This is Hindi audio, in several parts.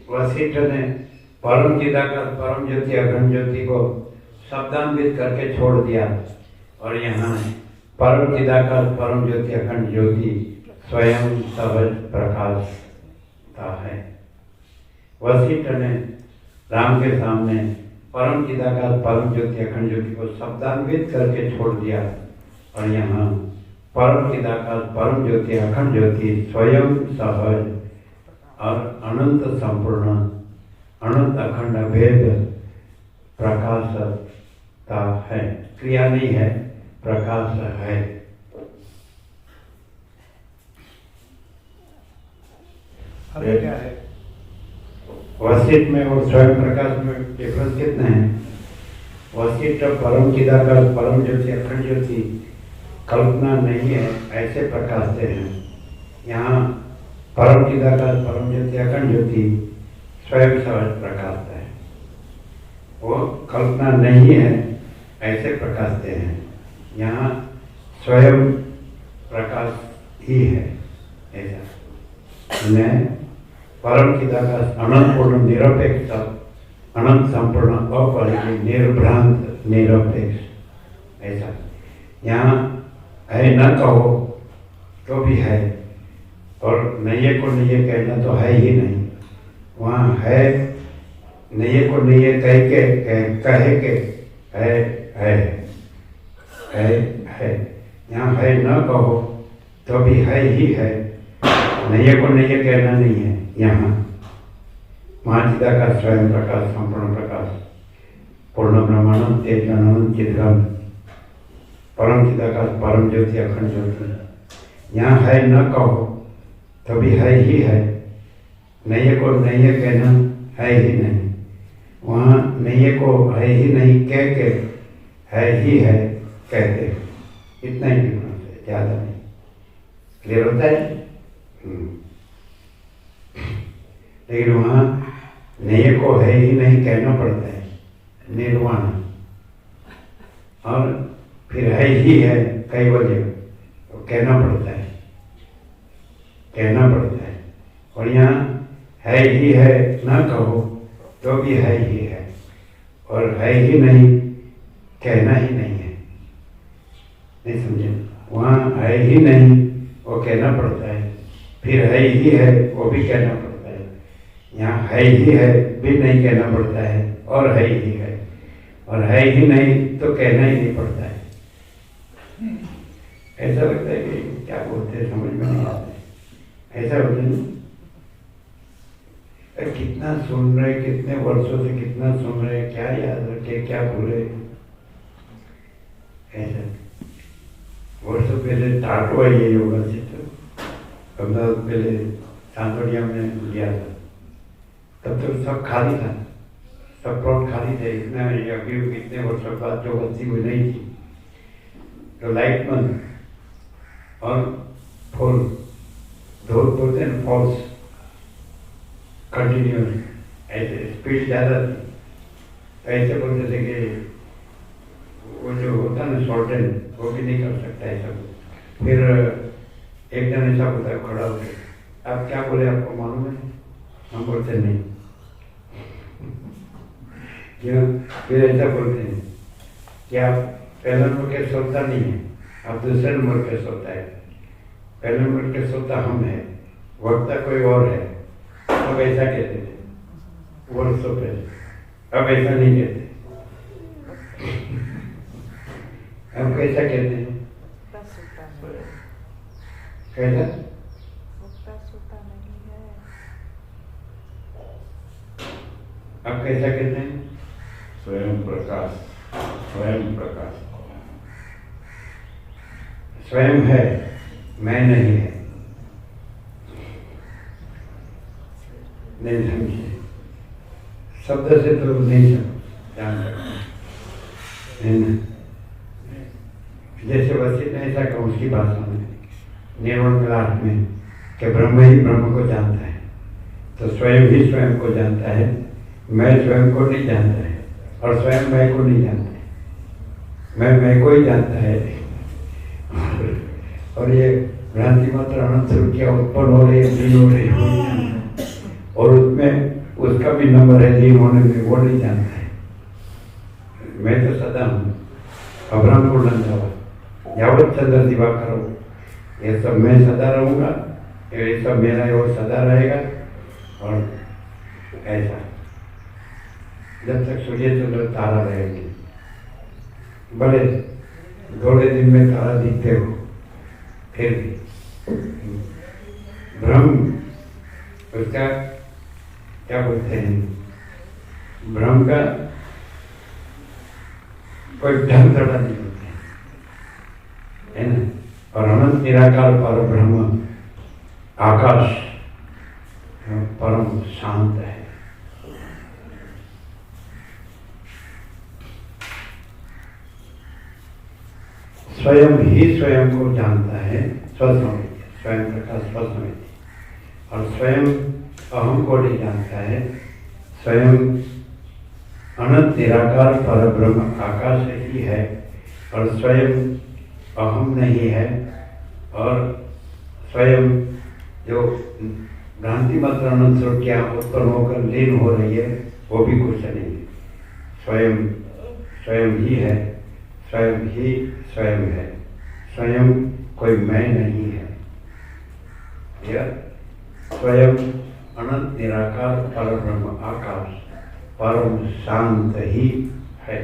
वशिष्ठ ने परम चिदाकार परम ज्योति अखंड ज्योति को शब्दान्वित करके छोड़ दिया और यहाँ परम चिदाकार परम ज्योति अखंड ज्योति स्वयं सहज प्रकाशता है। वशिष्ठ ने राम के सामने परम चिदाकार परम ज्योति अखंड ज्योति को शब्दान्वित करके छोड़ दिया और यहाँ परम चिदाकार परम ज्योति अखंड ज्योति स्वयं सहज और अनंत संपूर्ण अनंत अखंड भेद प्रकाशता है। क्रिया नहीं है, प्रकाश है। अभी क्या है? वशिष्ठ में और स्वयं प्रकाश में डिफरेंस कितने हैं? वशिष्ठ परम चिदाकार परम ज्योति अखंड ज्योति कल्पना नहीं है ऐसे प्रकाशते हैं। यहाँ परम चिदाकार परम ज्योति अखंड ज्योति स्वयं सहज प्रकाशता है। वो कल्पना नहीं है ऐसे प्रकाशते हैं। यहाँ स्वयं प्रकाश ही है ऐसा। मैं परम चिदाकार अनंत पूर्ण निरपेक्ष अनंत संपूर्ण अपरिचित निर्भ्रांत निरपेक्ष ऐसा। यहाँ है न कहो तो भी है और नहीं को नहीं कहना तो है ही नहीं। वहाँ है नहीं को नहीं कह के कहे के है है है। यहाँ है न कहो तो भी है ही है, नहीं को नहीं कहना नहीं है। यहाँ महाचिदा का स्वयं प्रकाश संपूर्ण प्रकाश पूर्ण ब्रह्मांड तेज अनंत चिद्गम परम चिदाकाश परम ज्योति अखंड ज्योति। यहाँ है न कहो तो भी है ही है, नहीं को नहीं कहना है ही नहीं। वहाँ नहीं को है ही नहीं कह के है ही है कहते। इतना ही डिफरेंस है, ज़्यादा नहीं। क्लियर होता है? लेकिन वहाँ नहीं को है ही नहीं कहना पड़ता है, निर्वाण। और फिर है ही है कई वजह तो कहना पड़ता है, कहना पड़ता है। और यहाँ है ही है ना कहो तो भी है ही है और है ही नहीं कहना ही नहीं है। नहीं समझे? वहाँ है ही नहीं वो कहना पड़ता है, फिर है ही है वो भी कहना पड़ता है। यहाँ है ही है भी नहीं कहना पड़ता है और है ही है, और है ही नहीं तो कहना ही नहीं पड़ता है। ऐसा लगता है कि क्या बोलते हैं समझ में नहीं आता है। ऐसा होता है ना? कितना सुन रहे, कितने वर्षों से कितना सुन रहे, क्या याद रखे क्या भूले। ऐसा वर्षों पहले टाटो है ये योगा से, तो अहमदाबाद पहले सांतोड़िया में लिया था। तब तो सब खाली था, सब प्लॉट खाली थे। इतना अभी कितने वर्षों बाद जो बस्ती हुई नहीं थी तो लाइट बंद और फुल धूप बोलते हैं फॉल्स कंटिन्यूस। ऐसे स्पीड ज़्यादा थी तो ऐसे बोलते थे कि वो जो होता ना शॉर्टन वो भी नहीं कर सकता ऐसा। फिर एक जन ऐसा होता है खड़ा होकर, आप क्या बोले आपको मालूम है? हम बोलते नहीं। क्यों? फिर ऐसा बोलते हैं कि आप पहला नंबर के सोता नहीं है, आप दूसरे नंबर के सोता है। पहले नंबर के सोता हम है, वक्ता कोई और है। अब ऐसा कहते थे वर्षों पहले, अब ऐसा नहीं कहते। अब कैसा कहते हैं? कैसा? अब कैसा कहते हैं? स्वयं प्रकाश, स्वयं प्रकाश। स्वयं है, मैं नहीं है। नहीं समझे? शब्द से तो नहीं जान सकते। जैसे वशिष्ठ ने ऐसा कहा उसकी भाषा में निर्वाण काल में कि ब्रह्म ही ब्रह्म को जानता है, तो स्वयं ही स्वयं को जानता है। मैं स्वयं को नहीं जानता है और स्वयं मैं को नहीं जानता है। मैं को ही जानता है। और ये भ्रांति मात्र अनंत क्या उत्पन्न हो रही है, नहीं हो रही, और उसमें उसका भी नंबर है लीन होने में, वो नहीं जानता है। मैं तो सदा हूँ, अभ्रम पूर्ण यावत चंद्र दिवाकर हो, ये सब मैं सदा रहूँगा, ये सब मेरा है, वो सदा रहेगा। और ऐसा जब तक सूर्य चंद्र तारा रहेंगे, भले थोड़े दिन में तारा दिखते हो, फिर भी भ्रम, उसका क्या बोलते हैं, भ्रम का कोई ढंग थोड़ा नहीं होता है ना। और अनंत निराकार पर ब्रह्म आकाश परम शांत है। स्वयं ही स्वयं को जानता है, स्वसमिति, स्वयं प्रकाश स्वसमिति। और स्वयं अहम को नहीं जानता है, स्वयं अनंत निराकार पर ब्रह्म आकाश ही है, और स्वयं अहम नहीं है। और स्वयं जो भ्रांति मात्र अनंत श्रुतियाँ उत्पन्न होकर लीन हो रही है, वो भी कुछ नहीं है। स्वयं स्वयं ही है, स्वयं ही स्वयं है, स्वयं कोई मैं नहीं है। यह स्वयं अनंत निराकार पर ब्रह्म आकाश परम शांत ही है।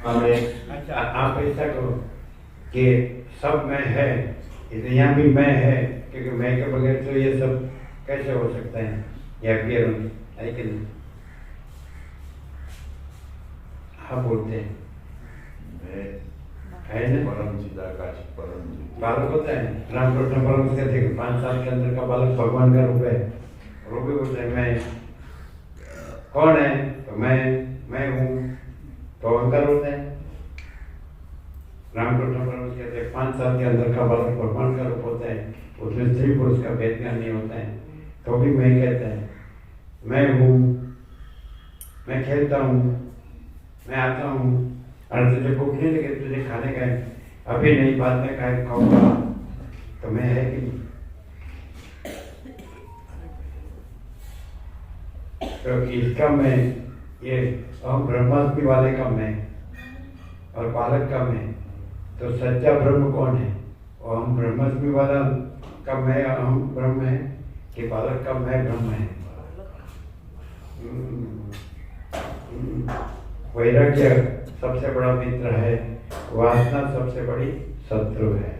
अच्छा, आप ऐसा करो कि सब मैं है, इसलिए यहाँ भी मैं है, क्योंकि मैं के बगैर तो ये सब कैसे हो सकता है, या फिर है कि नहीं? हाँ बोलते हैं है ना, परम चिदाकाश परम बालक होता है, रामकृष्ण परमहंस कहते हैं 5 साल के अंदर का बालक भगवान का रूप है। वो भी बोलते हैं मैं कौन है, तो मैं हूँ, तो अहंकार होता है। रामकृष्ण परमहंस कहते हैं 5 साल के अंदर का बालक भगवान का रूप होता है, उसमें स्त्री पुरुष का भेद ज्ञान नहीं होता है, तो भी मैं कहता है मैं हूँ, मैं खेलता हूँ, मैं आता हूँ। और तुझे भूख नहीं लगे, तुझे खाने का है, अभी नहीं, बाद में खाऊंगा, तो मैं है कि नहीं? तो इसका मैं, ये हम ब्रह्मास्मि वाले का मैं और बालक का मैं, तो सच्चा ब्रह्म कौन है? और हम ब्रह्मास्मि वाला का मैं हम ब्रह्म है कि बालक का मैं ब्रह्म है? वैराग्य सबसे बड़ा मित्र है, वासना सबसे बड़ी शत्रु है।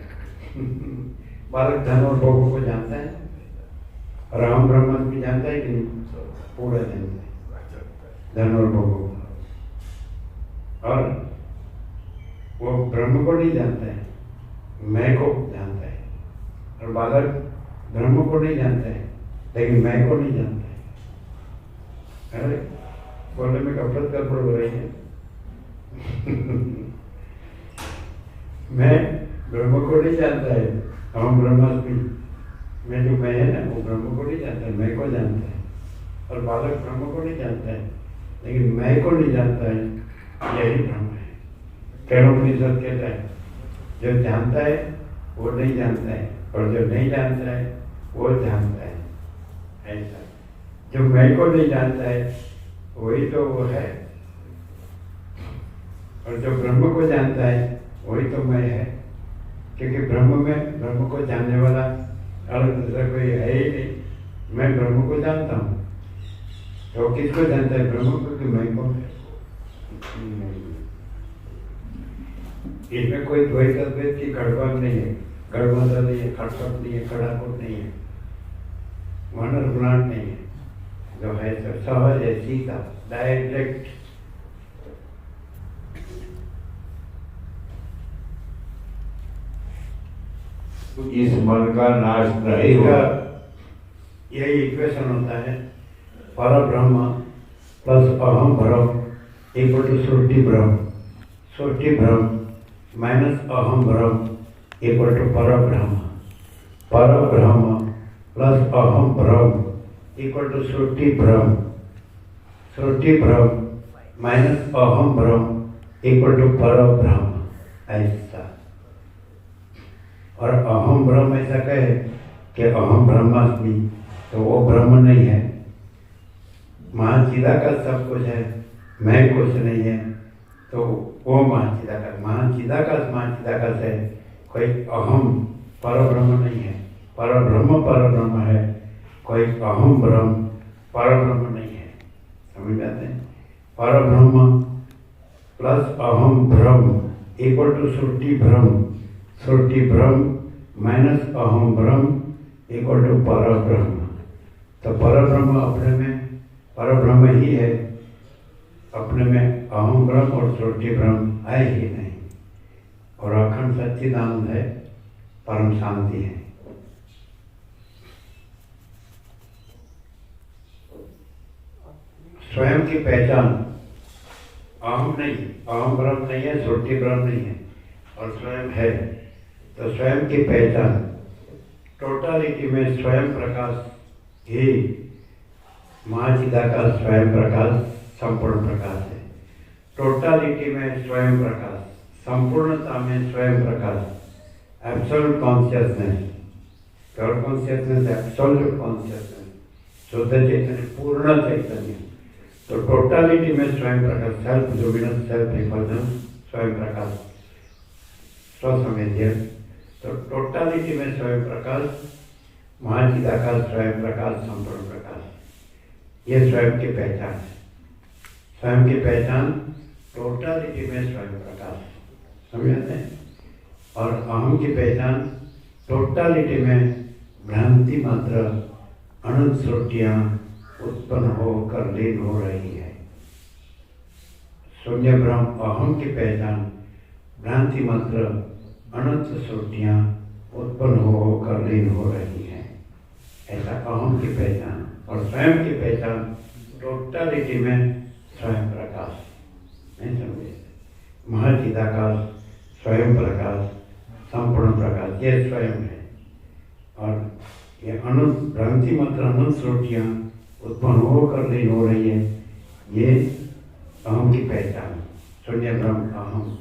बालक धन और भोगों को जानता है, और हम ब्रह्म भी जानता है कि नहीं? पूरा जानता है धन और भोगों को, और वो ब्रह्म को नहीं जानता है, मैं को जानता है। और बालक ब्रह्म को नहीं जानता है, लेकिन मैं को नहीं जानता है। अरे बोलने में गफलत गड़बड़ हो रही है। मैं ब्रह्म को नहीं जानता है, हम ब्रह्मास्मि में जो मैं है ना, वो ब्रह्म को नहीं जानता है, मैं को जानता है। और बालक ब्रह्म को नहीं जानता है, लेकिन मैं को नहीं जानता है, यही ब्रह्म है। कैनोपनिषद कहता है जो जानता है वो नहीं जानता है, और जो नहीं जानता है वो जानता है। ऐसा जो मैं को नहीं जानता है वही तो वो है, और जो ब्रह्म को जानता है वही तो मैं है। क्योंकि ब्रह्म में ब्रह्म को जानने वाला अलग दूसरा कोई है ही नहीं। मैं ब्रह्म को जानता हूँ, तो किसको जानता है? ब्रह्म को कि मैं को? इसमें कोई द्वैत अद्वैत की गड़बड़ नहीं है, गड़बड़ नहीं है, खटपट नहीं है, खड़ापट नहीं है, वनर गुणाट नहीं है। जो है तो सहज है, सीधा डायरेक्ट। इस मन का नाश नहीं होगा। यही इक्वेशन होता है, पर ब्रह्म प्लस अहम ब्रह्म equal to Shruti Brahma, Shruti Brahma minus अहम ब्रह्म इक्वल टू पर ब्रह्म, पर ब्रह्म प्लस अहम ब्रह्म equal to Shruti Brahma, Shruti Brahma minus अहम ब्रह्म इक्वल टू पर ब्रह्म। ऐसा और अहम ब्रह्म ऐसा कहे कि अहम ब्रह्मास्मि, तो वो ब्रह्म नहीं है। महाचिदाकाश सब कुछ है, मैं कुछ नहीं है, तो वो महाचिदाकाश है। कोई अहम परब्रह्म नहीं है। परब्रह्म है, कोई अहम ब्रह्म परब्रह्म नहीं है। समझ जाते हैं? परब्रह्म प्लस अहम ब्रह्म equal to Shruti Brahma minus अहम ब्रह्म इक्वल टू परब्रह्म। तो परब्रह्म अपने में परब्रह्म ही है, अपने में अहम ब्रह्म और श्रुति ब्रह्म है ही नहीं। और अखंड सच्चिदानंद है, परम शांति है। स्वयं की पहचान अहम नहीं, अहम ब्रह्म नहीं है, श्रुति ब्रह्म नहीं है, और स्वयं है। तो स्वयं की पहचान टोटालिटी में स्वयं प्रकाश ही, महाचिदाकाश स्वयं प्रकाश संपूर्ण प्रकाश है। टोटालिटी में स्वयं प्रकाश, संपूर्णता में स्वयं प्रकाश, absolute consciousness, pure consciousness, absolute consciousness, शुद्ध चैतन्य, पूर्ण चैतन्य। तो टोटालिटी में स्वयं प्रकाश, सेल्फ डोमिनेंस, सेल्फ रिफल्जेंस, स्वयं प्रकाश, स्वसंवेद्य। तो टोटालिटी में स्वयं प्रकाश, महाचिदाकाश स्वयं प्रकाश, संपूर्ण प्रकाश, ये स्वयं की पहचान है। स्वयं की पहचान टोटालिटी में स्वयं प्रकाश, समझते हैं? और अहम की पहचान टोटालिटी में भ्रांति मात्र अनंत श्रुतियाँ उत्पन्न होकर लीन हो रही है। शून्य ब्रह्म अहम की पहचान भ्रांति मात्र अनंत श्रुतियाँ उत्पन्न होकर लीन हो रही है, ऐसा अहम की पहचान। और स्वयं की पहचान टोटालिटी में स्वयं प्रकाश, नहीं समझे? महाचिदाकाश स्वयं प्रकाश, संपूर्ण प्रकाश, ये स्वयं है। और ये अनंत भ्रांति मात्र अनंत श्रुतियाँ उत्पन्न होकर लीन हो रही है, ये अहम की पहचान। शून्य ब्रह्म अहम।